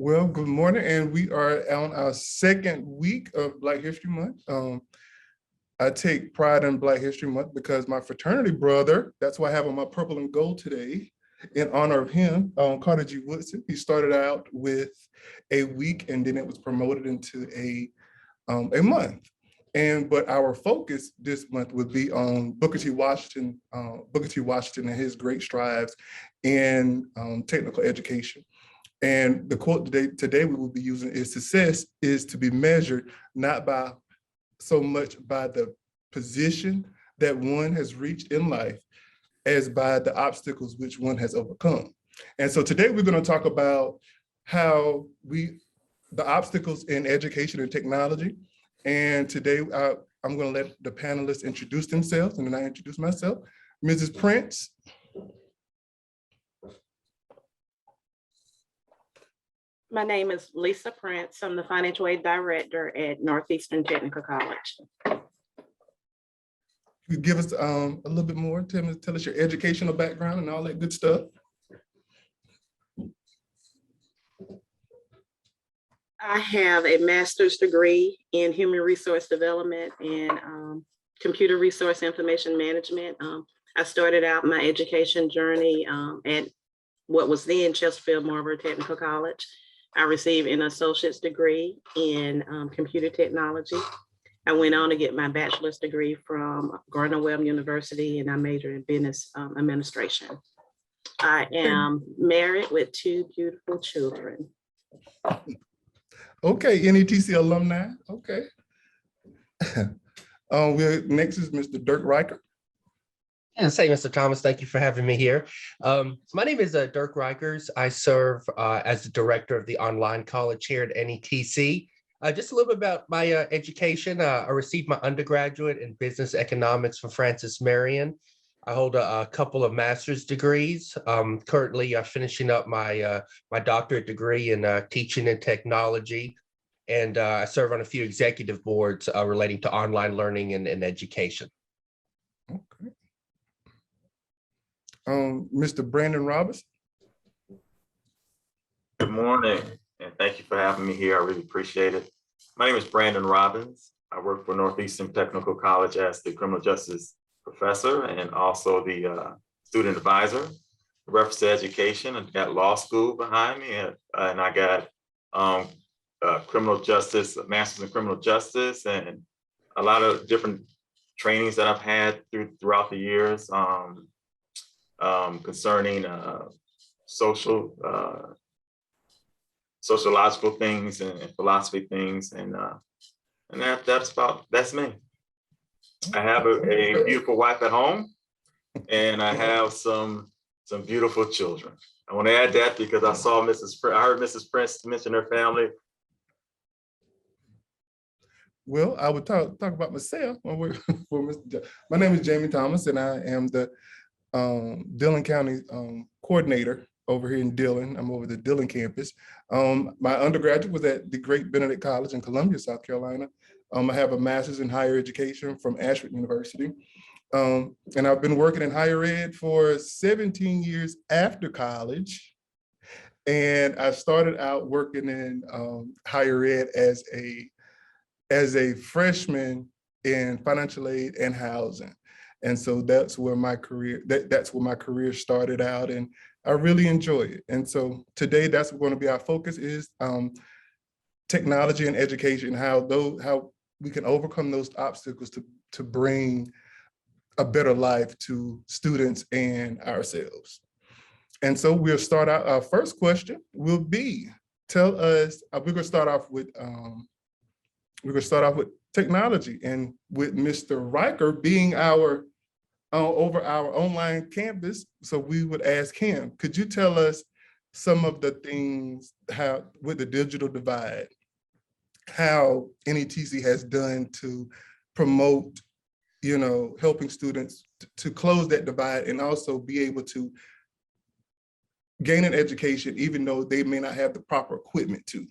Well, good morning, and we are on our second week of Black History Month. I take pride in Black History Month because my fraternity brother, that's why I have on my purple and gold today, in honor of him, Carter G. Woodson. He started out with a week and then it was promoted into a month. But our focus this month would be on Booker T. Washington and his great strides in technical education. And the quote today we will be using is success is to be measured not by so much by the position that one has reached in life as by the obstacles which one has overcome. And so today we're going to talk about how the obstacles in education and technology. And today I'm going to let the panelists introduce themselves, and then I introduce myself. Mrs. Prince. My name is Lisa Prince. I'm the Financial Aid Director at Northeastern Technical College. You give us a little bit more, tell us your educational background and all that good stuff. I have a master's degree in human resource development and computer resource information management. I started out my education journey at what was then Chesterfield Marlboro Technical College. I received an associate's degree in computer technology. I went on to get my bachelor's degree from Gardner-Webb University, and I majored in business administration. I am married with 2 beautiful children. Okay, NETC alumni. Okay. Next is Mr. Derk Riechers. And say, Mr. Thomas, thank you for having me here. My name is Derk Riechers. I serve as the director of the online college here at NETC. Just a little bit about my education. I received my undergraduate in business economics from Francis Marion. I hold a couple of master's degrees. Currently finishing up my doctorate degree in teaching and technology. And I serve on a few executive boards relating to online learning and education. Okay. Mr. Brandon Roberts. Good morning, and thank you for having me here. I really appreciate it. My name is Brandon Robbins. I work for Northeastern Technical College as the criminal justice professor and also the student advisor. Reference to education, I've got law school behind me, and I got criminal justice, master's in criminal justice, and a lot of different trainings that I've had throughout the years concerning sociological things and philosophy things, and that's me. I have a beautiful wife at home, and I have some beautiful children. I want to add that because I heard Mrs. Prince mention her family. Well, I would talk about myself. My name is Jamie Thomas, and I am the Dillon County coordinator over here in Dillon. I'm over the Dillon campus. My undergraduate was at the Great Benedict College in Columbia, South Carolina. I have a master's in higher education from Ashford University. And I've been working in higher ed for 17 years after college. And I started out working in higher ed as a freshman in financial aid and housing. And so that's where my career started out, and I really enjoy it. And so today that's going to be our focus is technology and education, how we can overcome those obstacles to bring a better life to students and ourselves. And so we'll start out, our first question will be, tell us, we're gonna start off with technology, and with Mr. Riechers being over our online campus. So we would ask him, could you tell us some of the things with the digital divide, how NETC has done to promote, helping students to close that divide and also be able to gain an education, even though they may not have the proper equipment to?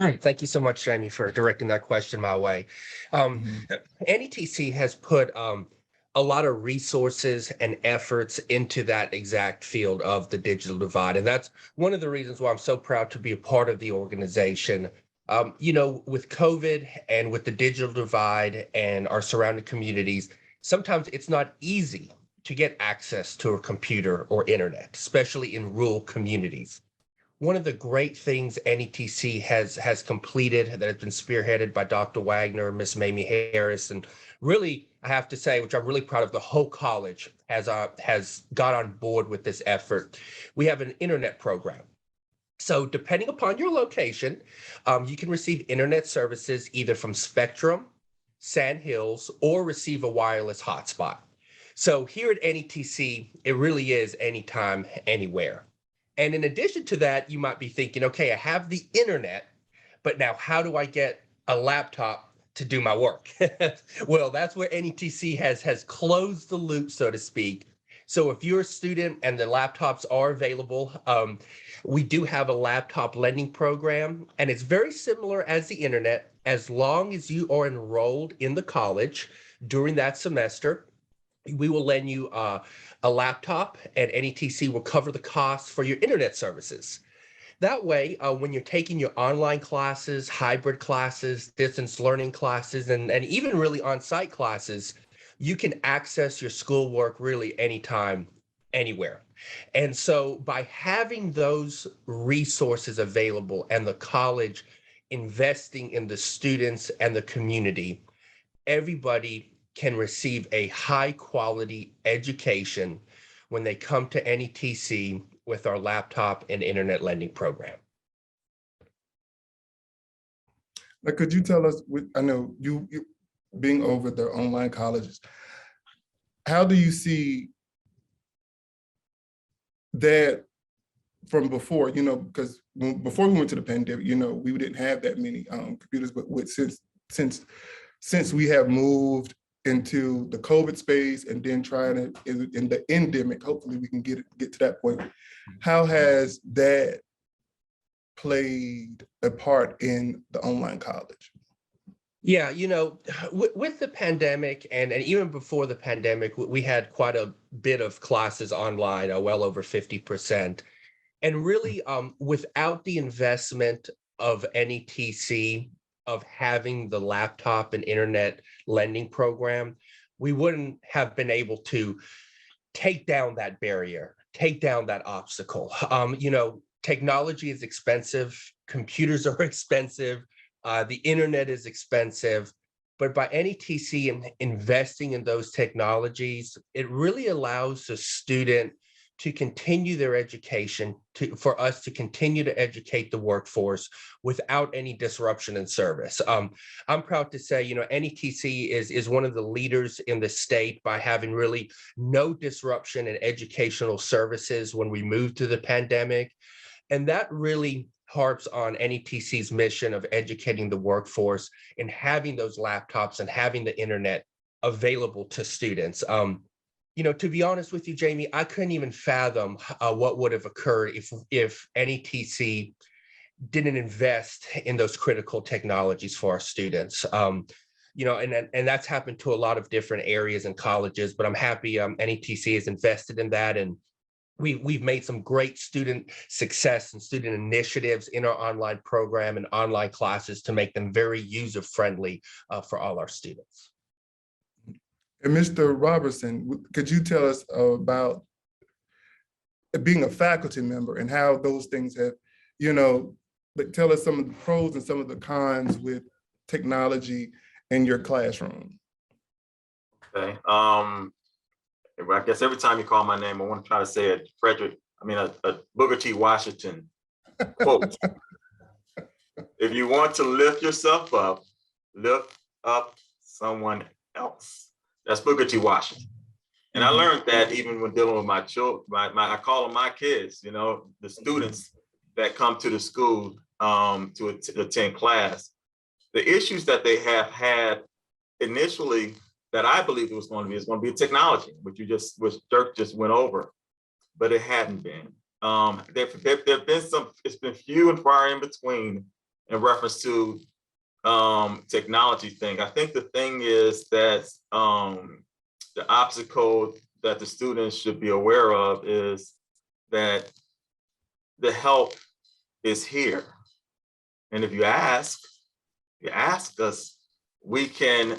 All right, thank you so much, Jamie, for directing that question my way. NETC has put a lot of resources and efforts into that exact field of the digital divide. And that's one of the reasons why I'm so proud to be a part of the organization. With COVID and with the digital divide and our surrounding communities, sometimes it's not easy to get access to a computer or internet, especially in rural communities. One of the great things NETC has completed that has been spearheaded by Dr. Wagner, Miss Mamie Harris, and really, I have to say, which I'm really proud of, the whole college has got on board with this effort. We have an internet program. So depending upon your location, you can receive internet services either from Spectrum, Sand Hills, or receive a wireless hotspot. So here at NETC, it really is anytime, anywhere. And in addition to that, you might be thinking, okay, I have the internet, but now how do I get a laptop to do my work? Well, that's where NETC has closed the loop, so to speak. So if you're a student and the laptops are available, we do have a laptop lending program, and it's very similar as the internet. As long as you are enrolled in the college during that semester, we will lend you a laptop, and NETC will cover the costs for your internet services. That way, when you're taking your online classes, hybrid classes, distance learning classes, and even really on-site classes, you can access your schoolwork really anytime, anywhere. And so by having those resources available and the college investing in the students and the community, everybody can receive a high quality education when they come to NETC with our laptop and internet lending program. Now, could you tell us, I know you being over the online colleges, how do you see that from before, because before we went to the pandemic, we didn't have that many computers, but since we have moved into the COVID space and then trying to in the endemic, hopefully we can get to that point. How has that played a part in the online college? Yeah, with the pandemic and even before the pandemic, we had quite a bit of classes online, well over 50%. And really, without the investment of NETC, of having the laptop and internet lending program, we wouldn't have been able to take down that barrier, take down that obstacle. Technology is expensive, computers are expensive, the internet is expensive, but by NETC and investing in those technologies, it really allows the student to continue their education, for us to continue to educate the workforce without any disruption in service. I'm proud to say, NETC is one of the leaders in the state by having really no disruption in educational services when we moved through the pandemic. And that really harps on NETC's mission of educating the workforce and having those laptops and having the internet available to students. To be honest with you, Jamie, I couldn't even fathom what would have occurred if NETC didn't invest in those critical technologies for our students. And that's happened to a lot of different areas and colleges, but I'm happy NETC has invested in that, and we've made some great student success and student initiatives in our online program and online classes to make them very user-friendly for all our students. And Mr. Robertson, could you tell us about being a faculty member and how those things have, tell us some of the pros and some of the cons with technology in your classroom? Okay. I guess every time you call my name, I want to try to say a Booker T. Washington quote. If you want to lift yourself up, lift up someone else. That's Booker T. Washington. And I learned that even when dealing with my children, I call them my kids, the students that come to the school to attend class. The issues that they have had initially that I believed it was going to be technology, which Derk just went over, but it hadn't been. There've been it's been few and far in between in reference to technology thing. I think the thing is that the obstacle that the students should be aware of is that the help is here. And if you ask us, we can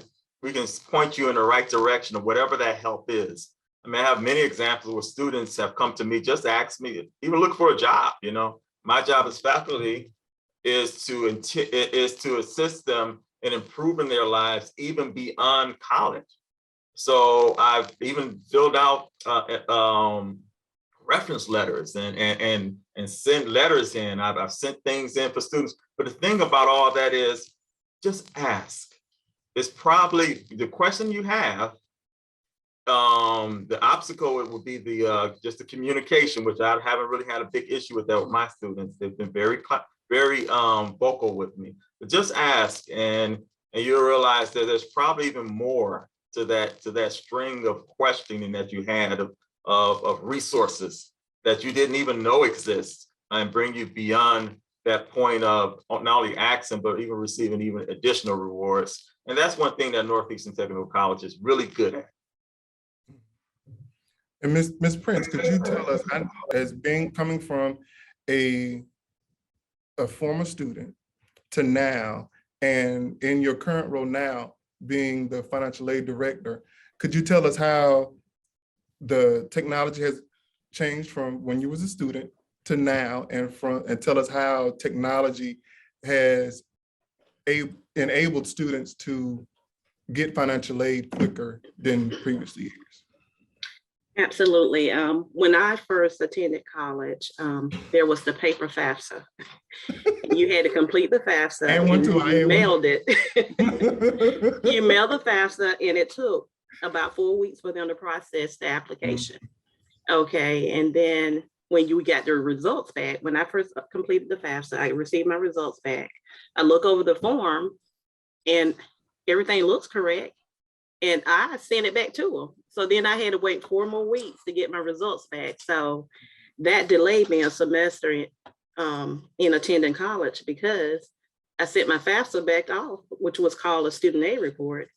point you in the right direction of whatever that help is. I mean, I have many examples where students have come to me just to ask me, even look for a job. You know, my job as faculty is to assist them in improving their lives even beyond college. So I've even filled out reference letters and sent letters in. I've sent things in for students. But the thing about all that is just ask. It's probably the question you have. The obstacle, it would be the just the communication, which I haven't really had a big issue with that with my students. They've been very vocal with me. But just ask, and you'll realize that there's probably even more to that string of questioning that you had of resources that you didn't even know exist, and bring you beyond that point of not only asking, but even receiving even additional rewards. And that's one thing that Northeastern Technical College is really good at. And Ms. Prince, could you tell us, as coming from a former student to now, and in your current role now, being the financial aid director, could you tell us how the technology has changed from when you was a student to now, and tell us how technology has enabled students to get financial aid quicker than previous years? Absolutely. When I first attended college, there was the paper FAFSA. You had to complete the FAFSA and you mailed it. You mailed the FAFSA and it took about 4 weeks for them to process the application. Okay, and then when you got the results back, when I first completed the FAFSA, I received my results back. I look over the form and everything looks correct, and I sent it back to them. So then I had to wait 4 more weeks to get my results back. So that delayed me a semester in attending college, because I sent my FAFSA back off, which was called a student aid report.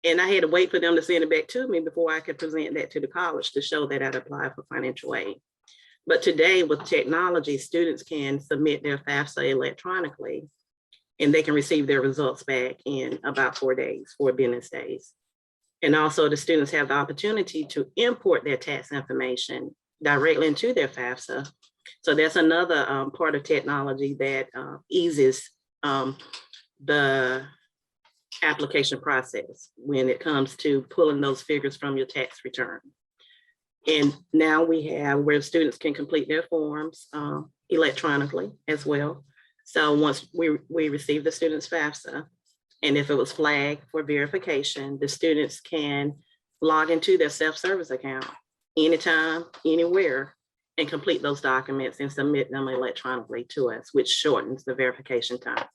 And I had to wait for them to send it back to me before I could present that to the college to show that I'd applied for financial aid. But today with technology, students can submit their FAFSA electronically, and they can receive their results back in about 4 days, 4 business days. And also the students have the opportunity to import their tax information directly into their FAFSA. So that's another part of technology that eases the application process when it comes to pulling those figures from your tax return. And now we have where students can complete their forms electronically as well. So once we receive the student's FAFSA, and if it was flagged for verification, the students can log into their self-service account anytime, anywhere, and complete those documents and submit them electronically to us, which shortens the verification time.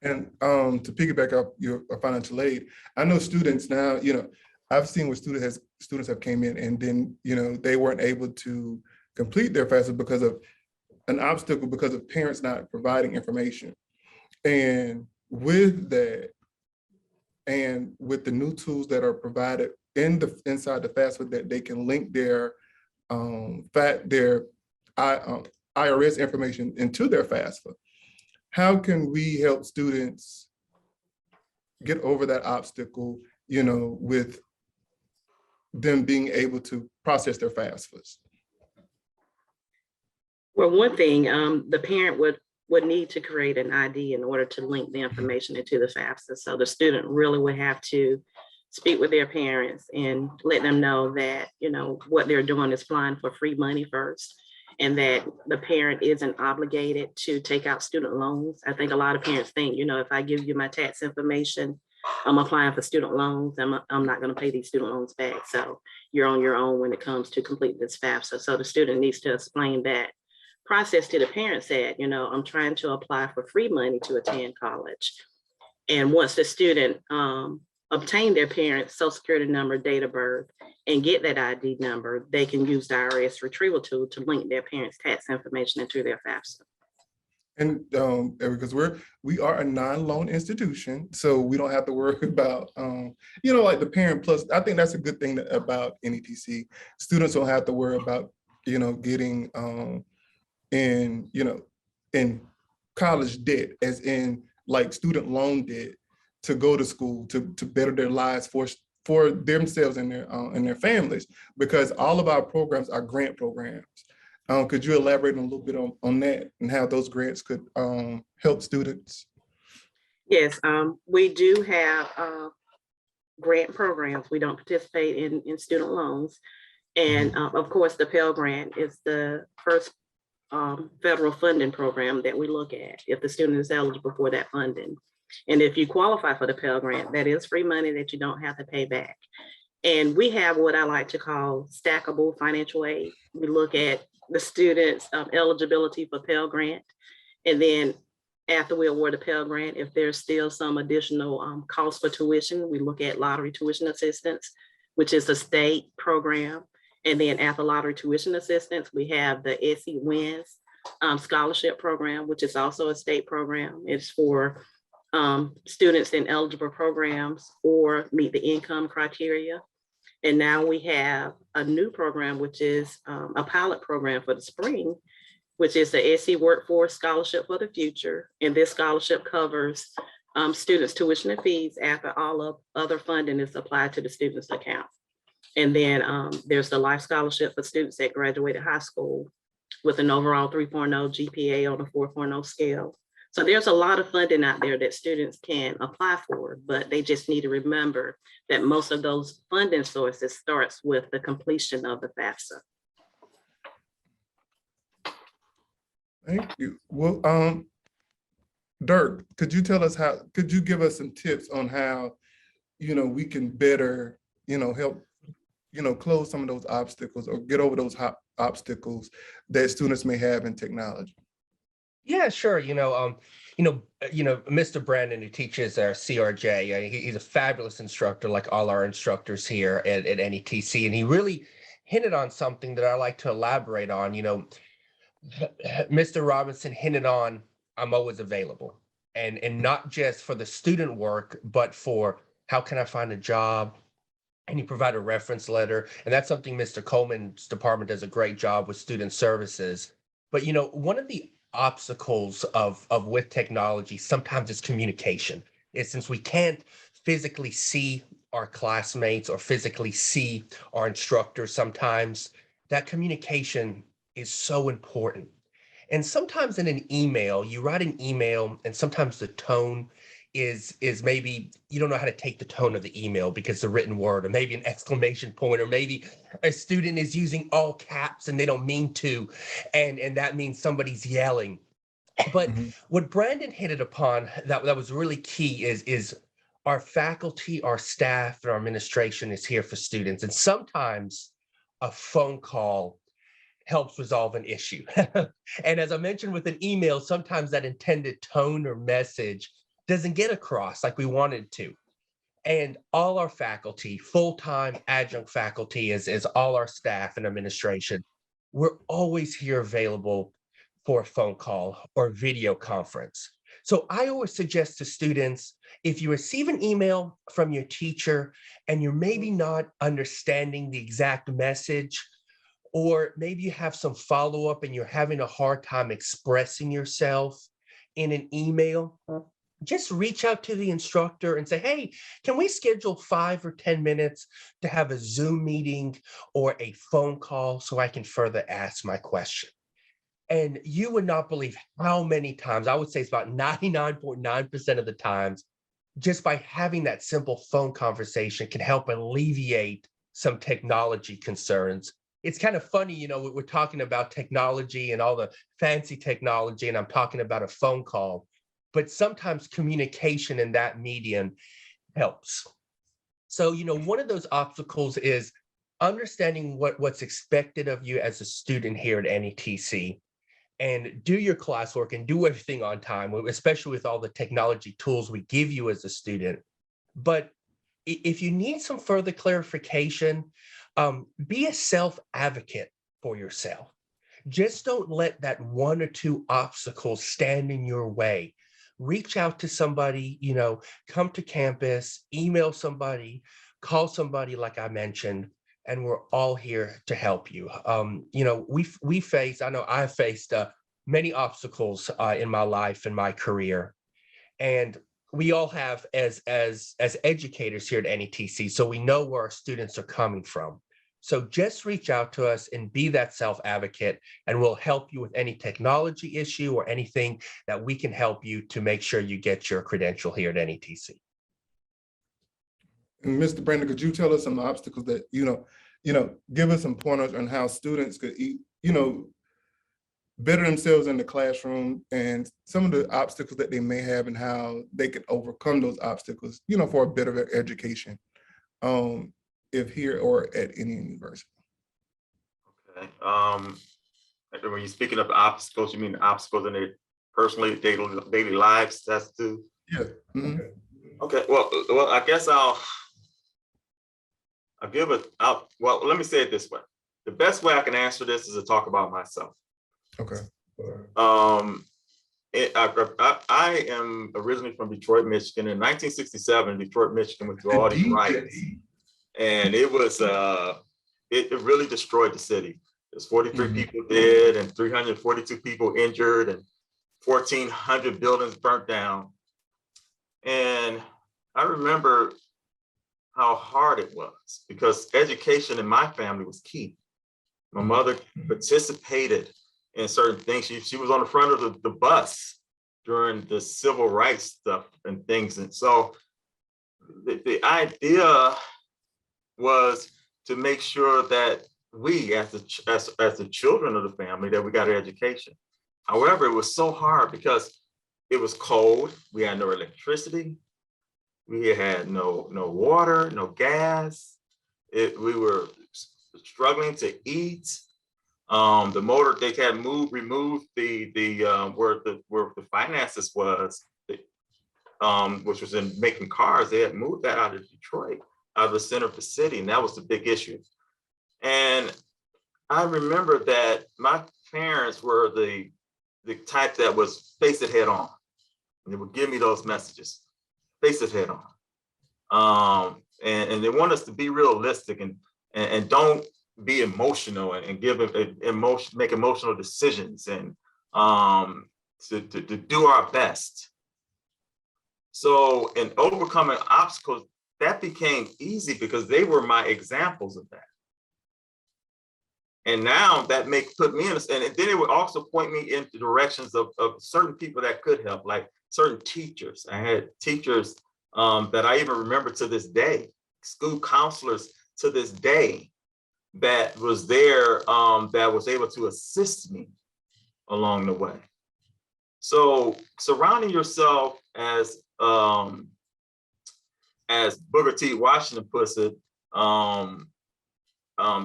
And to piggyback up your financial aid, I know students now, you know, I've seen where students have came in and then, you know, they weren't able to complete their FAFSA because of an obstacle, because of parents not providing information. And with that, and with the new tools that are provided inside the FAFSA, that they can link their IRS information into their FAFSA, how can we help students get over that obstacle, you know, with them being able to process their FAFSAs? Well, one thing, the parent would need to create an ID in order to link the information into the FAFSA. So the student really would have to speak with their parents and let them know that, you know, what they're doing is applying for free money first, and that the parent isn't obligated to take out student loans. I think a lot of parents think, you know, if I give you my tax information, I'm applying for student loans, I'm not going to pay these student loans back. So you're on your own when it comes to complete this FAFSA. So the student needs to explain that process to the parents that, you know, I'm trying to apply for free money to attend college. And once the student obtain their parents' social security number, date of birth, and get that ID number, they can use the IRS retrieval tool to link their parents' tax information into their FAFSA. And because we are a non-loan institution, so we don't have to worry about like the parent plus. I think that's a good thing about NETC. Students don't have to worry about getting in college debt, as in like student loan debt, to go to school to better their lives for themselves and their families, because all of our programs are grant programs. Could you elaborate a little bit on that and how those grants could help students? Yes, we do have grant programs. We don't participate in student loans. And of course, the Pell Grant is the first federal funding program that we look at if the student is eligible for that funding. And if you qualify for the Pell Grant, that is free money that you don't have to pay back. And we have what I like to call stackable financial aid. We look at the students' eligibility for Pell Grant. And then after we award the Pell Grant, if there's still some additional cost for tuition, we look at lottery tuition assistance, which is a state program. And then after lottery tuition assistance, we have the SE Wins scholarship program, which is also a state program. It's for students in eligible programs or meet the income criteria. And now we have a new program, which is a pilot program for the spring, which is the SE Workforce Scholarship for the Future. And this scholarship covers students' tuition and fees after all of other funding is applied to the student's account. And then there's the Life Scholarship for students that graduated high school with an overall 3.0 GPA on a 4.0 scale. So there's a lot of funding out there that students can apply for, but they just need to remember that most of those funding sources starts with the completion of the FAFSA. Thank you. Well, Derk, could you give us some tips on how, we can better, help, close some of those obstacles or get over those obstacles that students may have in technology? Yeah, sure. Mr. Brandon, who teaches our CRJ, he's a fabulous instructor, like all our instructors here at NETC. And he really hinted on something that I like to elaborate on. Mr. Robinson hinted on, I'm always available, and not just for the student work, but for how can I find a job? And you provide a reference letter. And that's something Mr. Coleman's department does a great job with student services. But, one of the obstacles of with technology sometimes is communication. Is since we can't physically see our classmates or physically see our instructors, sometimes that communication is so important. And sometimes in an email, you write an email and sometimes the tone is maybe you don't know how to take the tone of the email because it's a written word, or maybe an exclamation point, or maybe a student is using all caps and they don't mean to, and that means somebody's yelling. But what Brandon hit it upon that was really key is our faculty, our staff, and our administration is here for students. And sometimes a phone call helps resolve an issue. And as I mentioned with an email, sometimes that intended tone or message doesn't get across like we wanted to. And all our faculty, full-time adjunct faculty, as all our staff and administration, we're always here available for a phone call or video conference. So I always suggest to students, if you receive an email from your teacher and you're maybe not understanding the exact message, or maybe you have some follow-up and you're having a hard time expressing yourself in an email, just reach out to the instructor and say, hey, can we schedule 5 or 10 minutes to have a Zoom meeting or a phone call so I can further ask my question? And you would not believe how many times, I would say it's about 99.9% of the times, just by having that simple phone conversation can help alleviate some technology concerns. It's kind of funny, we're talking about technology and all the fancy technology, and I'm talking about a phone call, but sometimes communication in that medium helps. So, one of those obstacles is understanding what's expected of you as a student here at NETC, and do your classwork and do everything on time, especially with all the technology tools we give you as a student. But if you need some further clarification, be a self-advocate for yourself. Just don't let that one or two obstacles stand in your way. Reach out to somebody, come to campus, email somebody, call somebody like I mentioned, and we're all here to help you. We faced, I know I faced many obstacles in my life and my career, and we all have as educators here at NETC, so we know where our students are coming from. So just reach out to us and be that self-advocate, and we'll help you with any technology issue or anything that we can help you to make sure you get your credential here at NETC. And Mr. Brandon, could you tell us some obstacles that, give us some pointers on how students could, better themselves in the classroom and some of the obstacles that they may have and how they could overcome those obstacles, for a better education, if here or at any university. Okay. When you're speaking of obstacles, you mean obstacles in their personally daily lives? That's too. Yeah. Mm-hmm. Okay. Well, I guess I'll give it out. Well, let me say it this way. The best way I can answer this is to talk about myself. Okay. I am originally from Detroit, Michigan. In 1967, Detroit, Michigan went through all these riots, and it was it really destroyed the city. There's 43 people dead and 342 people injured, and 1,400 buildings burnt down. And I remember how hard it was because education in my family was key. My mother participated in certain things. She was on the front of the bus during the civil rights stuff and things. And so the idea was to make sure that we, as the children of the family, that we got an education. However, it was so hard because it was cold. We had no electricity. We had no water, no gas. We were struggling to eat. The motor, they had removed where the finances was, which was in making cars. They had moved that out of Detroit, out of the center of the city, and that was the big issue. And I remember that my parents were the type that was face it head on. And they would give me those messages, face it head on. And they want us to be realistic and don't be emotional and make emotional decisions and to do our best. So in overcoming obstacles, that became easy because they were my examples of that. And now that put me in, and then it would also point me into directions of certain people that could help, like certain teachers. I had teachers that I even remember to this day, school counselors to this day, that was there, that was able to assist me along the way. So surrounding yourself, as Booker T. Washington puts it,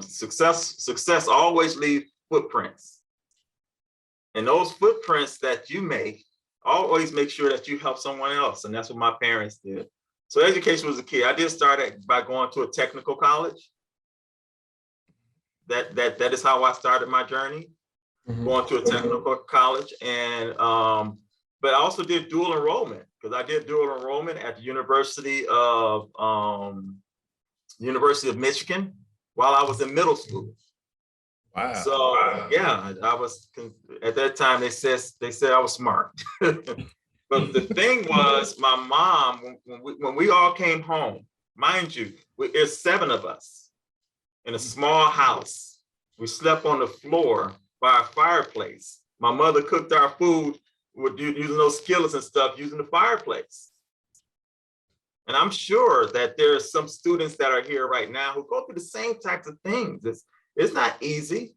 success always leaves footprints. And those footprints that you make, always make sure that you help someone else. And that's what my parents did. So education was the key. I did start by going to a technical college. That is how I started my journey, going to a technical college. And but I also did dual enrollment, because I did dual enrollment at the University of Michigan while I was in middle school. Wow. So yeah, I was, at that time they said I was smart. But the thing was, my mom, when we all came home, mind you, there's 7 of us in a small house. We slept on the floor by a fireplace. My mother cooked our food with using those skillets and stuff, using the fireplace. And I'm sure that there's some students that are here right now who go through the same types of things. It's not easy,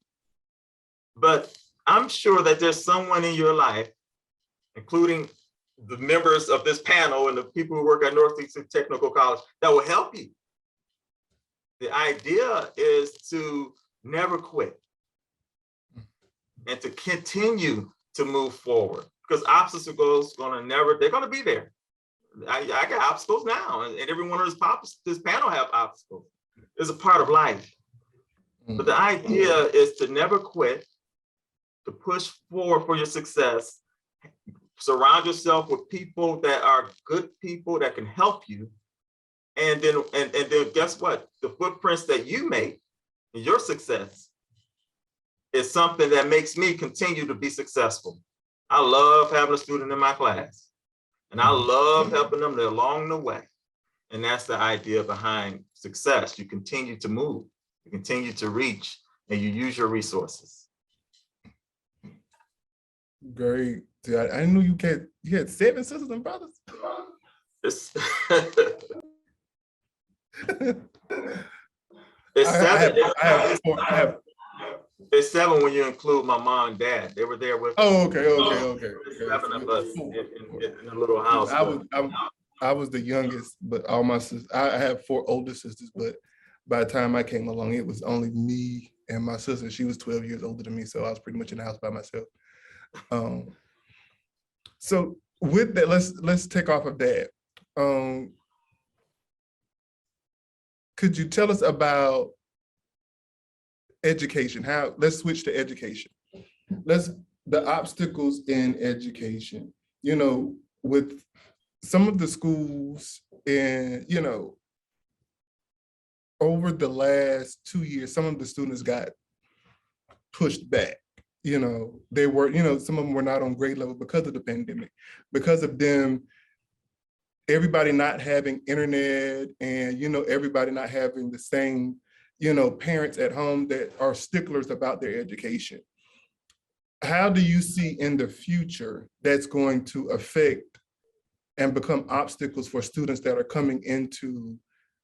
but I'm sure that there's someone in your life, including the members of this panel and the people who work at Northeastern Technical College, that will help you. The idea is to never quit and to continue to move forward, because obstacles they're gonna be there. I got obstacles now, and every one of this panel have obstacles. It's a part of life. But the idea is to never quit to push forward for your success. Surround yourself with people that are good people that can help you. And then guess what? The footprints that you make in your success is something that makes me continue to be successful. I love having a student in my class, and I love helping them along the way. And that's the idea behind success. You continue to move, you continue to reach, and you use your resources. Great. I knew you had 7 sisters and brothers. It's, it's 7 when you include my mom and dad. They were there with. Oh, okay. 7 of us in a little house. I was the youngest, but all my sisters. I have 4 older sisters, but by the time I came along, it was only me and my sister. She was 12 years older than me, so I was pretty much in the house by myself. So with that, let's take off of that. Could you tell us about education? Let's switch to education. The obstacles in education, with some of the schools and, over the last 2 years, some of the students got pushed back. They were, some of them were not on grade level because of the pandemic, because of them, everybody not having internet and, everybody not having the same, parents at home that are sticklers about their education. How do you see in the future that's going to affect and become obstacles for students that are coming into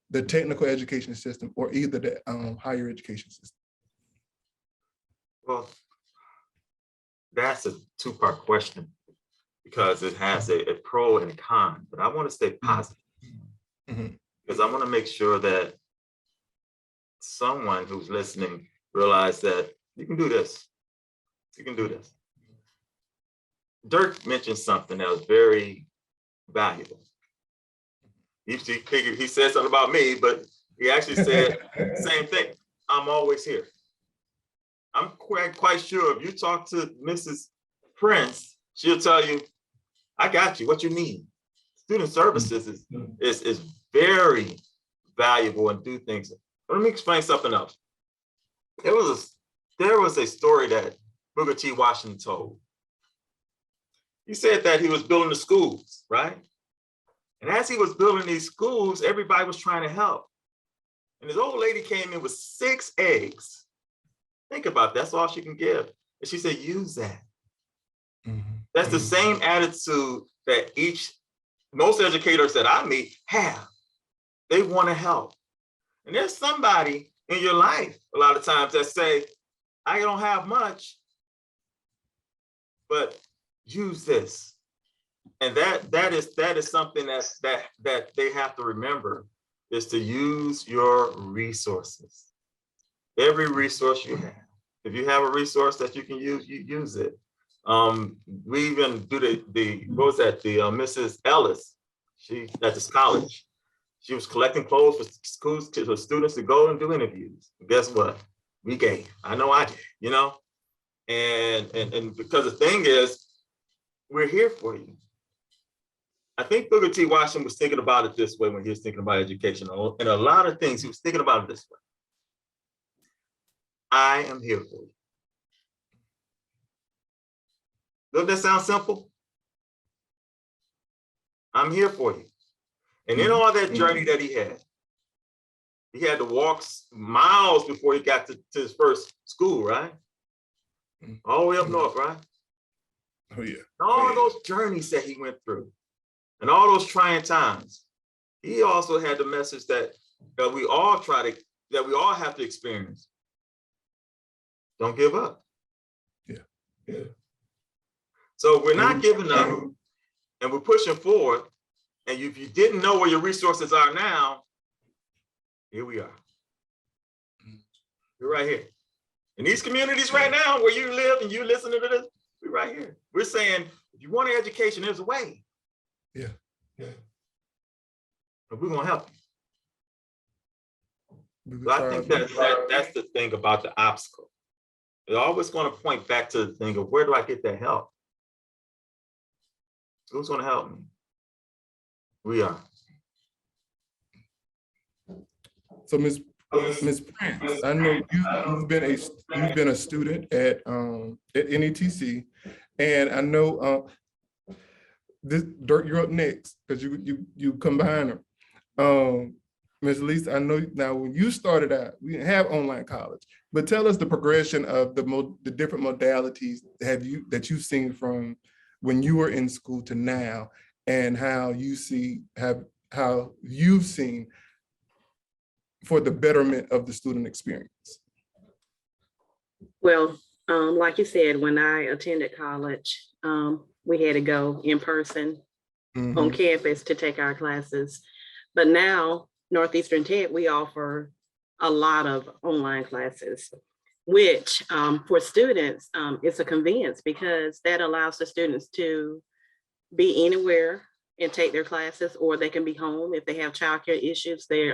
the technical education system or either the higher education system? Well, that's a 2-part question because it has a pro and a con, but I want to stay positive because I want to make sure that someone who's listening realize that you can do this. You can do this. Derk mentioned something that was very valuable. He said something about me, but he actually said the same thing. I'm always here. I'm quite sure if you talk to Mrs. Prince, she'll tell you, I got you, what you need. Student services is very valuable and do things. But let me explain something else. There was a story that Booker T. Washington told. He said that he was building the schools, right? And as he was building these schools, everybody was trying to help. And his old lady came in with 6 eggs. Think about that, that's all she can give. And she said, use that. That's the same attitude that most educators that I meet have. They want to help. And there's somebody in your life a lot of times that say, I don't have much, but use this. And that is something that they have to remember, is to use your resources. Every resource you have. If you have a resource that you can use, you use it. We even do the Mrs. Ellis, she at this college. She was collecting clothes for schools for students to go and do interviews. Guess what? We gave. I know I did, And because the thing is, we're here for you. I think Booker T. Washington was thinking about it this way when he was thinking about education. And a lot of things, he was thinking about it this way. I am here for you. Doesn't that sound simple? I'm here for you. And in all that journey that he had to walk miles before he got to his first school, right? All the way up north, right? Oh, yeah. All those journeys that he went through and all those trying times, he also had the message that we all have to experience. Don't give up. Yeah. So we're not giving up and we're pushing forward. And if you didn't know where your resources are now, here we are. We're right here. In these communities right now where you live and you listen to this, we're right here. We're saying, if you want an education, there's a way. Yeah. But we're gonna help you. We So I think that's the thing about the obstacle. They're always going to point back to the thing of where do I get that help? Who's going to help me? We are. So Ms. Prince, I know you've been a student at NETC, and I know this Dirk, you're up next because you come behind her. Ms. Lisa, I know now when you started out, we didn't have online college, but tell us the progression of the different modalities that you've seen from when you were in school to now, and how you've seen for the betterment of the student experience. Well, like you said, when I attended college, we had to go in person on campus to take our classes. But now, Northeastern Tech, we offer a lot of online classes, which for students, it's a convenience because that allows the students to be anywhere and take their classes, or they can be home if they have childcare issues. They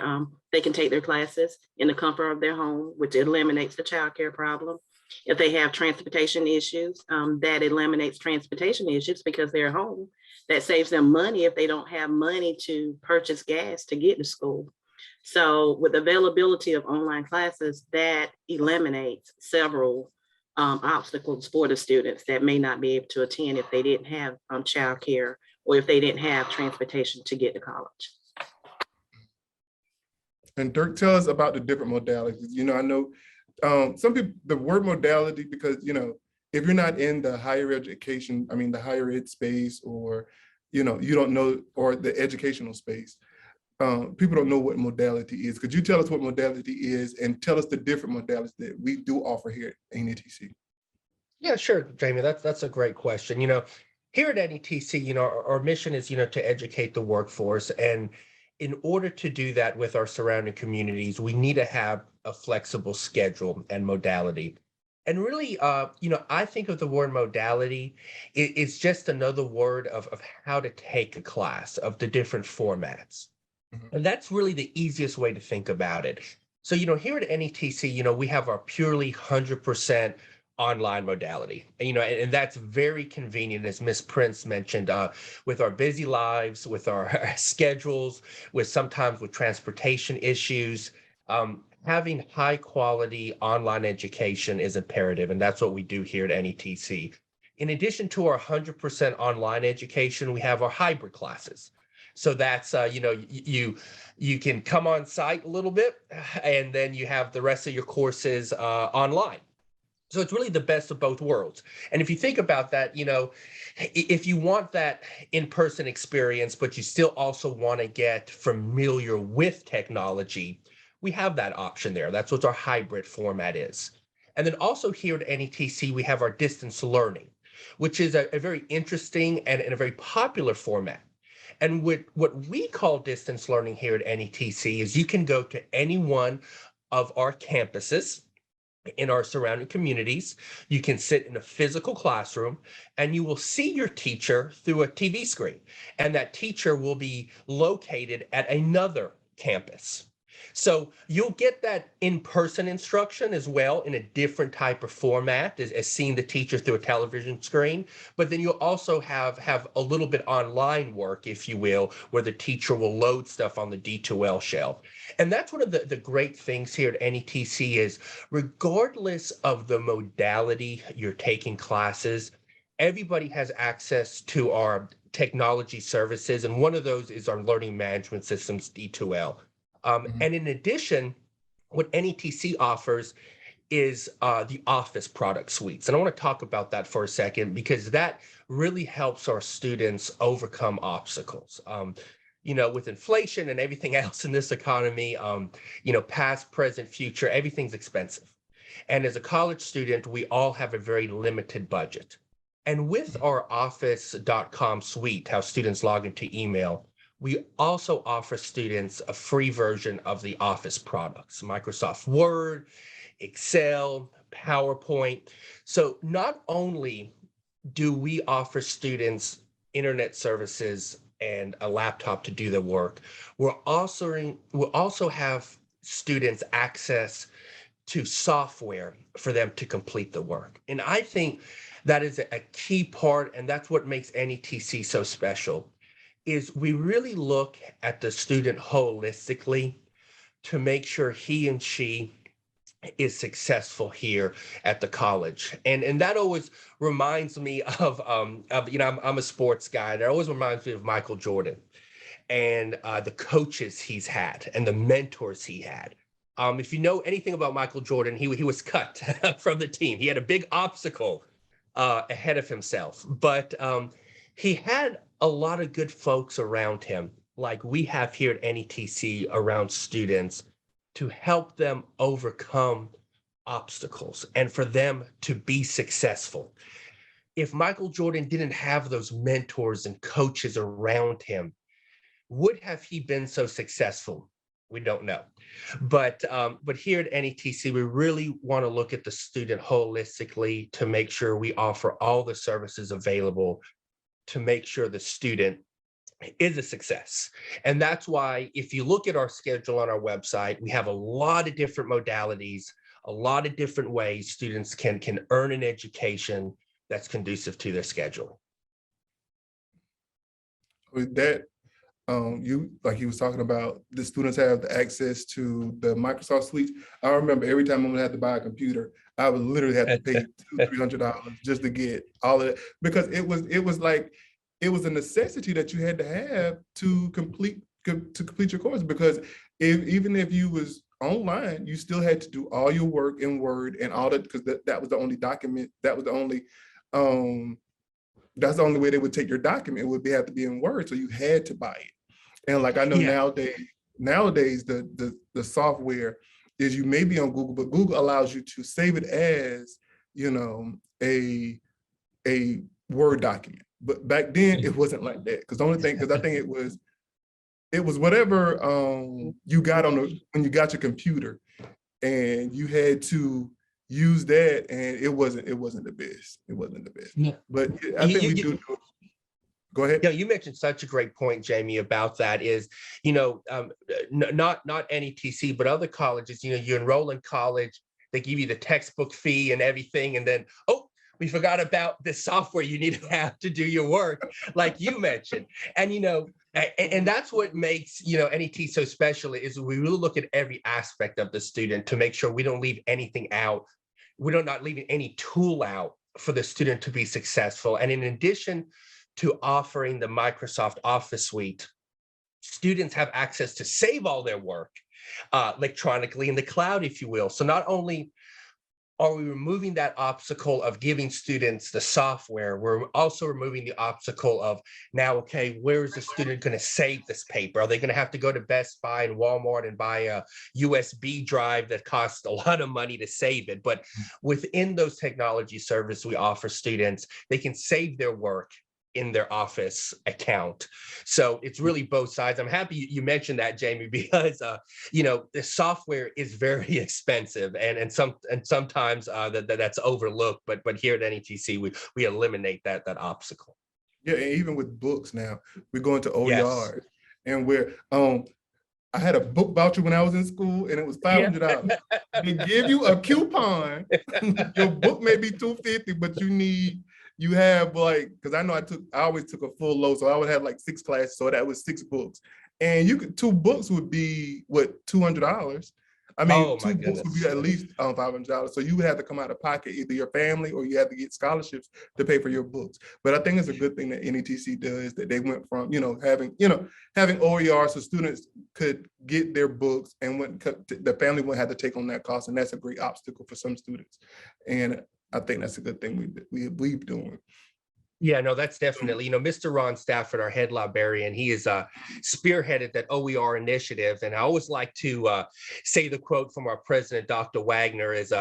can take their classes in the comfort of their home, which eliminates the childcare problem. If they have transportation issues, that eliminates transportation issues because they're home. That saves them money if they don't have money to purchase gas to get to school. So with availability of online classes, that eliminates several obstacles for the students that may not be able to attend if they didn't have childcare or if they didn't have transportation to get to college. And Dirk, tell us about the different modalities. You know, I know some people, the word modality, because, you know, if you're not in the higher education, I mean, the higher ed space, or, you know, you don't know, or the educational space, people don't know what modality is. Could you tell us what modality is and tell us the different modalities that we do offer here at NETC? Yeah, sure, Jamie. That's a great question. You know, here at NETC, you know, our mission is, you know, to educate the workforce. And in order to do that with our surrounding communities, we need to have a flexible schedule and modality. And really, you know, I think of the word modality, it's just another word of how to take a class, of the different formats. And that's really the easiest way to think about it. So, you know, here at NETC, you know, we have our purely 100% online modality. And, you know, and that's very convenient, as Ms. Prince mentioned, with our busy lives, with our schedules, sometimes with transportation issues. Having high quality online education is imperative, and that's what we do here at NETC. In addition to our 100% online education, we have our hybrid classes. So that's, you know, you can come on site a little bit, and then you have the rest of your courses online. So it's really the best of both worlds. And if you think about that, you know, if you want that in-person experience, but you still also want to get familiar with technology, we have that option there. That's what our hybrid format is. And then also here at NETC, we have our distance learning, which is a very interesting and a very popular format. And what we call distance learning here at NETC is you can go to any one of our campuses in our surrounding communities. You can sit in a physical classroom and you will see your teacher through a TV screen. And that teacher will be located at another campus. So you'll get that in-person instruction as well in a different type of format as seeing the teacher through a television screen. But then you'll also have a little bit online work, if you will, where the teacher will load stuff on the D2L shelf. And that's one of the great things here at NETC is regardless of the modality you're taking classes, everybody has access to our technology services. And one of those is our learning management systems, D2L. And in addition, what NETC offers is the Office product suites. And I want to talk about that for a second because that really helps our students overcome obstacles. You know, with inflation and everything else in this economy, you know, past, present, future, everything's expensive. And as a college student, we all have a very limited budget. And with our office.com suite, how students log into email, we also offer students a free version of the Office products, Microsoft Word, Excel, PowerPoint. So not only do we offer students internet services and a laptop to do their work, we'll also have students access to software for them to complete the work. And I think that is a key part, and that's what makes NETC so special, is we really look at the student holistically to make sure he and she is successful here at the college. And that always reminds me of I'm a sports guy. That always reminds me of Michael Jordan and the coaches he's had and the mentors he had. If you know anything about Michael Jordan, he was cut from the team. He had a big obstacle ahead of himself, but he had a lot of good folks around him, like we have here at NETC around students, to help them overcome obstacles and for them to be successful. If Michael Jordan didn't have those mentors and coaches around him, would have he been so successful? We don't know. But here at NETC, we really want to look at the student holistically to make sure we offer all the services available to make sure the student is a success. And that's why if you look at our schedule on our website, we have a lot of different modalities, a lot of different ways students can earn an education that's conducive to their schedule. With that, you like he was talking about, the students have the access to the Microsoft suite. I remember every time I would have to buy a computer, I would literally have to pay $200-300 just to get all of it, because it was a necessity that you had to have to complete your course. Because even if you was online, you still had to do all your work in Word and all that, because that was the only document, that was the only that's the only way they would take your document. It would have to be in Word, so you had to buy it. And like I know nowadays the software is, you may be on Google, but Google allows you to save it as, a Word document. But back then it wasn't like that, because the only thing, because I think it was whatever you got when you got your computer, and you had to use that, and it wasn't the best. It wasn't the best. Yeah. But I think we do. Go ahead. Yeah, you mentioned such a great point, Jamie, about that is, not NETC, but other colleges, you enroll in college, they give you the textbook fee and everything. And then, we forgot about the software you need to have to do your work, like you mentioned. And, and that's what makes, NET so special, is we really look at every aspect of the student to make sure we don't leave anything out. We're not leaving any tool out for the student to be successful. And in addition to offering the Microsoft Office suite, students have access to save all their work electronically in the cloud, if you will. So not only are we removing that obstacle of giving students the software, we're also removing the obstacle of now, okay, where is the student going to save this paper? Are they going to have to go to Best Buy and Walmart and buy a USB drive that costs a lot of money to save it? But within those technology services we offer students, they can save their work in their Office account. So it's really both sides. I'm happy you mentioned that, Jamie, because the software is very expensive, and sometimes that's overlooked. But here at NETC, we eliminate that obstacle. Yeah, and even with books now, we're going to OER, yes. And we're I had a book voucher when I was in school, and it was $500. They give you a coupon. Your book may be $250, but you have because I know I always took a full load, so I would have 6 classes, so that was 6 books, and 2 books would be $200. I mean, 2 books would be at least $500. So you would have to come out of pocket, either your family or you have to get scholarships to pay for your books. But I think it's a good thing that NETC does, that they went from having OER so students could get their books, and the family wouldn't have to take on that cost, and that's a great obstacle for some students. And I think that's a good thing we've doing. Yeah, no, that's definitely, Mr. Ron Stafford, our head librarian, he is spearheaded that OER initiative. And I always like to say the quote from our president, Dr. Wagner, is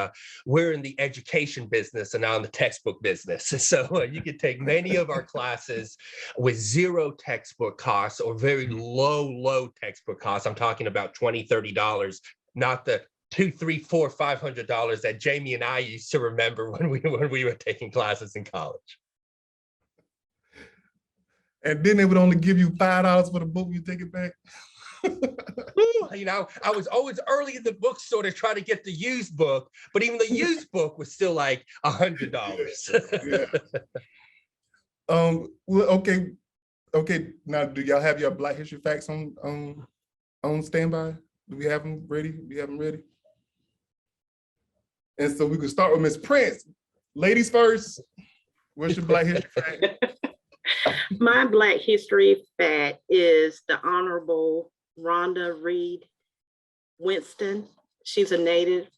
we're in the education business and not in the textbook business. So you can take many of our classes with 0 textbook costs or very low textbook costs. I'm talking about $20, $30, not the $200, $300, $400, $500 that Jamie and I used to remember when we were taking classes in college. And then they would only give you $5 for the book, you take it back. You know, I was always early in the bookstore to try to get the used book, but even the used book was still like $100. Yeah. Well, okay. Now, do y'all have your Black History facts on standby? Do we have them ready? Do you have them ready? And so we could start with Miss Prince. Ladies first. What's your Black History fact? My Black History fact is the Honorable Rhonda Reed Winston. She's a native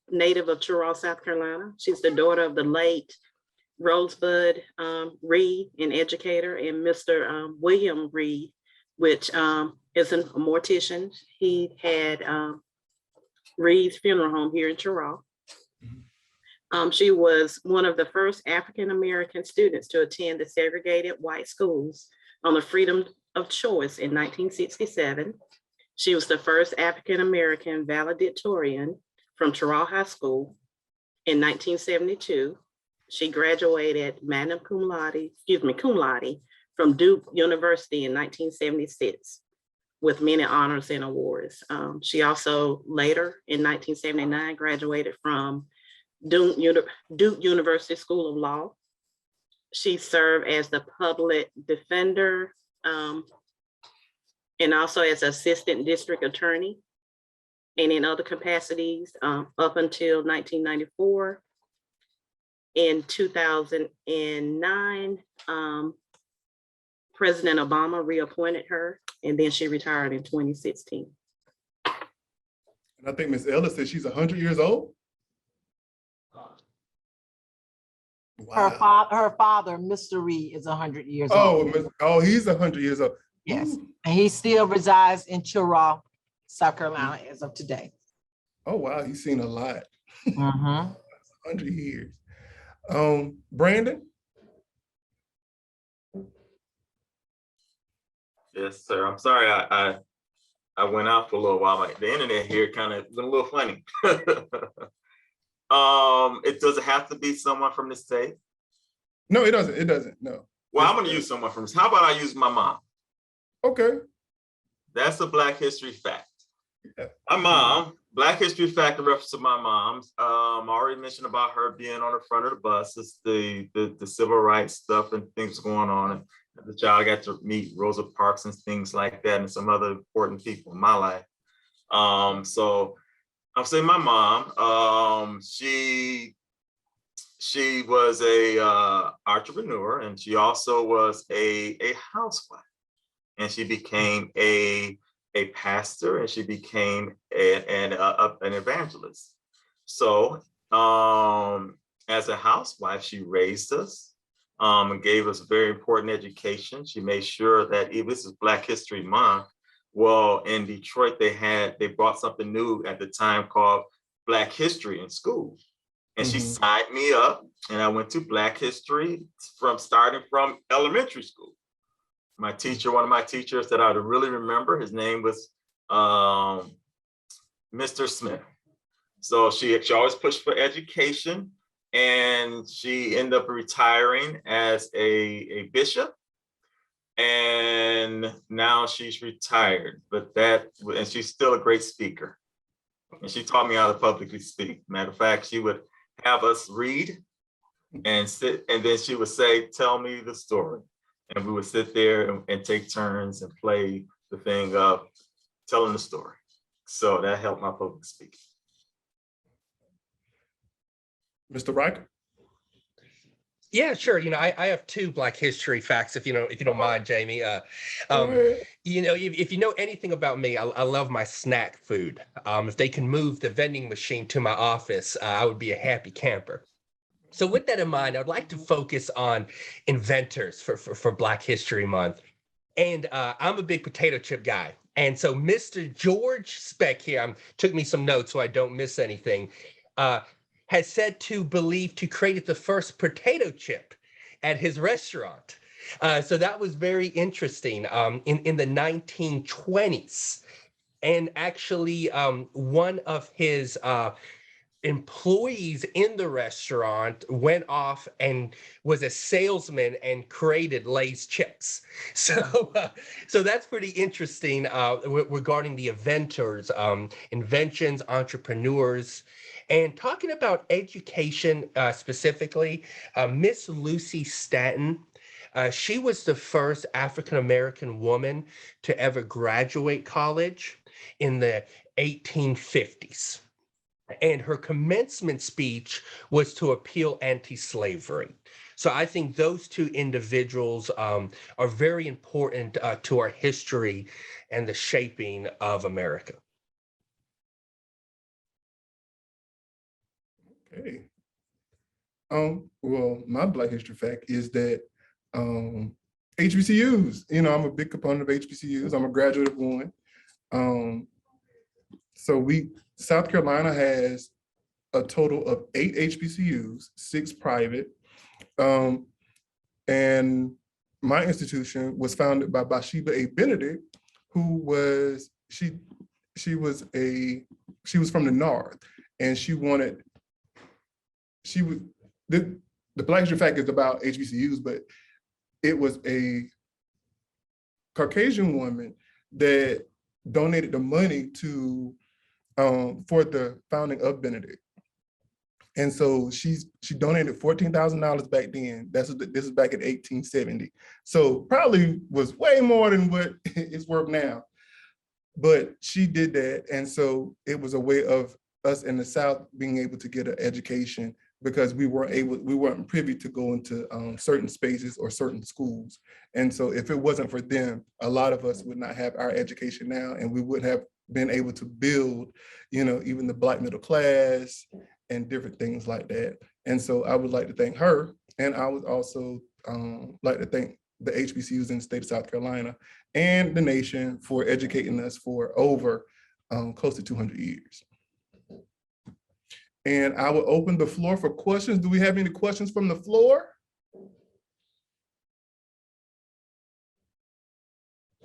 of Cheraw, South Carolina. She's the daughter of the late Rosebud Reed, an educator, and Mr. William Reed, which is a mortician. He had Reed's Funeral Home here in Cheraw. She was one of the first African-American students to attend the segregated white schools on the freedom of choice in 1967. She was the first African-American valedictorian from Cheraw High School in 1972. She graduated cum laude from Duke University in 1976 with many honors and awards. She also later in 1979 graduated from Duke University School of Law. She served as the public defender and also as assistant district attorney and in other capacities up until 1994. In 2009, President Obama reappointed her, and then she retired in 2016. And I think Miss Ellis said she's 100 years old. Wow. Her father, Mr. Reed, is 100 years old. He's 100 years old. Yes, Ooh. and he still resides in Cheraw, South Carolina, as of today. Oh wow, he's seen a lot. Mhm. 100 years. Brandon. Yes, sir. I'm sorry I went out for a little while. The internet here kind of been a little funny. It doesn't have to be someone from the state. No, it doesn't. It doesn't. No. Well, I'm going to use someone from. How about I use my mom? Okay. That's a Black History fact. Yeah. My mom, Black History fact in reference to my mom's. I already mentioned about her being on the front of the bus. It's the civil rights stuff and things going on. And as a child, I got to meet Rosa Parks and things like that, and some other important people in my life. So I'll say my mom. She was a entrepreneur, and she also was a housewife, and she became a pastor, and she became an evangelist. So as a housewife, she raised us and gave us very important education. She made sure that if this is Black History Month, well, in Detroit, they brought something new at the time called Black History in school. And she signed me up, and I went to Black History starting from elementary school. My teacher, one of my teachers that I really remember, his name was Mr. Smith. So she always pushed for education, and she ended up retiring as a bishop. And now she's retired, and she's still a great speaker. And she taught me how to publicly speak. Matter of fact, she would have us read and sit, and then she would say, "Tell me the story." And we would sit there and take turns and play the thing of telling the story. So that helped my public speaking. Mr. Riker. Yeah, sure. You know, I have two Black History facts, if you don't mind, Jamie. You know, if you know anything about me, I love my snack food. If they can move the vending machine to my office, I would be a happy camper. So with that in mind, I'd like to focus on inventors for Black History Month. And I'm a big potato chip guy. And so Mr. George Speck here, took me some notes so I don't miss anything, has said to believe to create the first potato chip at his restaurant. So that was very interesting in the 1920s. And actually one of his employees in the restaurant went off and was a salesman and created Lay's chips. So that's pretty interesting regarding the inventors, inventions, entrepreneurs. And talking about education specifically, Miss Lucy Stanton, she was the first African-American woman to ever graduate college in the 1850s. And her commencement speech was to appeal anti-slavery. So I think those two individuals are very important to our history and the shaping of America. Okay. Well, my Black History fact is that HBCUs, I'm a big component of HBCUs. I'm a graduate of one. So South Carolina has a total of 8 HBCUs, 6 private. And my institution was founded by Bathsheba A. Benedict, who was, she was from the North, and the Black History fact is about HBCUs, but it was a Caucasian woman that donated the money to for the founding of Benedict. And so she donated $14,000 back then. This is back in 1870. So probably was way more than what it's worth now. But she did that. And so it was a way of us in the South being able to get an education, because we weren't privy to go into certain spaces or certain schools. And so if it wasn't for them, a lot of us would not have our education now, and we wouldn't have been able to build, even the Black middle class and different things like that. And so I would like to thank her. And I would also like to thank the HBCUs in the state of South Carolina and the nation for educating us for over close to 200 years. And I will open the floor for questions. Do we have any questions from the floor?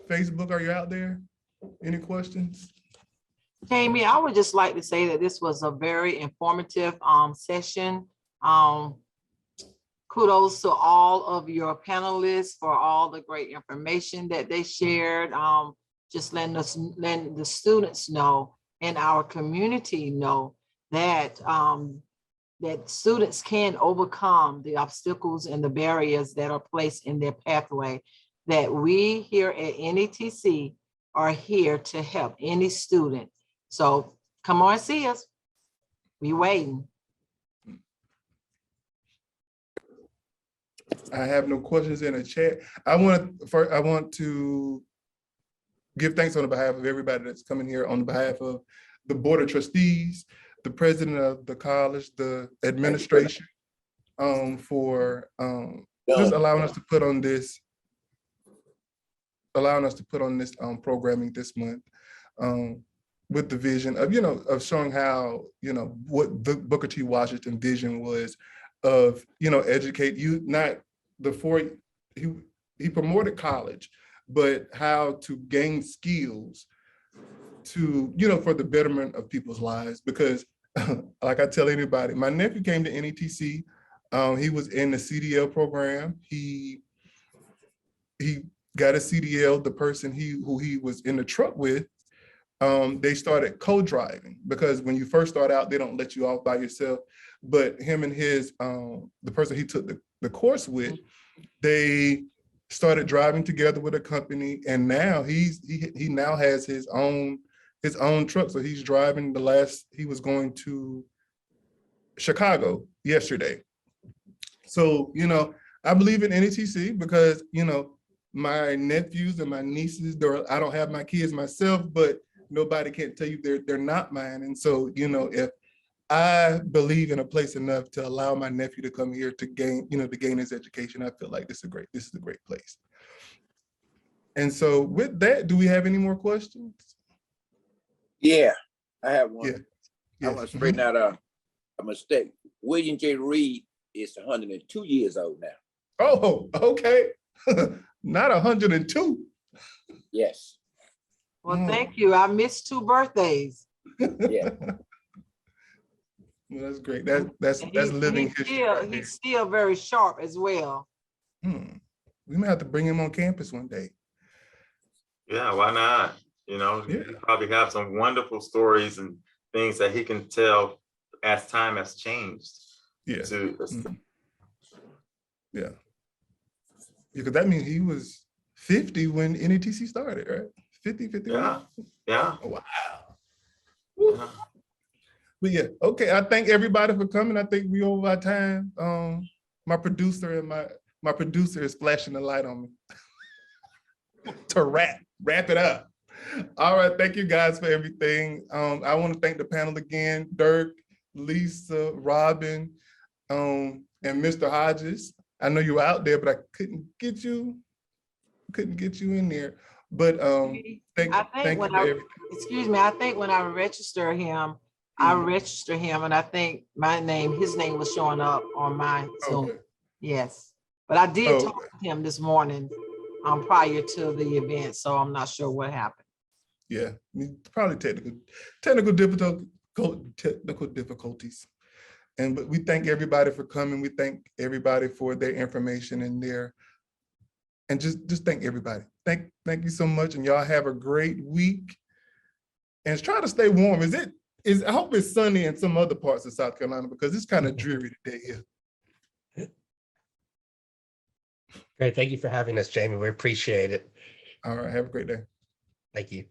Facebook, are you out there? Any questions? Jamie, I would just like to say that this was a very informative session. Kudos to all of your panelists for all the great information that they shared. Just letting the students know and our community know that that students can overcome the obstacles and the barriers that are placed in their pathway. That we here at NETC are here to help any student. So come on and see us. We waiting. I have no questions in the chat. I want to give thanks on behalf of everybody that's coming here, on behalf of the Board of Trustees, the president of the college, the administration, for just allowing us to put on this programming this month, with the vision of, of showing how, what the Booker T. Washington vision was of, educate you, not he promoted college, but how to gain skills to, for the betterment of people's lives. Because like I tell anybody, my nephew came to NETC. He was in the CDL program. He got a CDL. The person who he was in the truck with, they started co-driving, because when you first start out, they don't let you off by yourself. But him and the person he took the course with, they started driving together with a company, and now he now has his own truck. So he's driving. He was going to Chicago yesterday. So, I believe in NETC because, my nephews and my nieces, I don't have my kids myself, but nobody can tell you they're not mine. And so, if I believe in a place enough to allow my nephew to come here to gain his education, I feel like this is a great place. And so with that, do we have any more questions? Yeah, I have one. Yeah. Yes. I want to straighten out a mistake. William J. Reed is 102 years old now. Oh, okay. Not 102. Yes. Well, thank you. I missed 2 birthdays. Yeah. Well, that's great. And That's living history right there. he's still very sharp as well. We may have to bring him on campus one day. Yeah, why not? You know, Yeah. you probably have some wonderful stories and things that he can tell as time has changed. Yeah. To Yeah. Because that means he was 50 when NETC started, right? 50, 51. yeah, yeah. Oh, wow. Woo. Yeah. But yeah, okay. I thank everybody for coming. I think we over our time. My producer and my producer is flashing the light on me to wrap it up. All right, thank you guys for everything. I want to thank the panel again, Derk, Lisa, Robin, and Mr. Hodges. I know you were out there, but I couldn't get you in there. But thank you for everything. Excuse me, I think when I register him, and I think his name was showing up on my Zoom. Okay. Yes, but I did talk Okay. with him this morning prior to the event, so I'm not sure what happened. Yeah, probably technical difficulties. But we thank everybody for coming. We thank everybody for their information and just thank everybody. Thank you so much, and y'all have a great week. And try to stay warm. I hope it's sunny in some other parts of South Carolina because it's kind of dreary today here. Great. Thank you for having us, Jamie. We appreciate it. All right, have a great day. Thank you.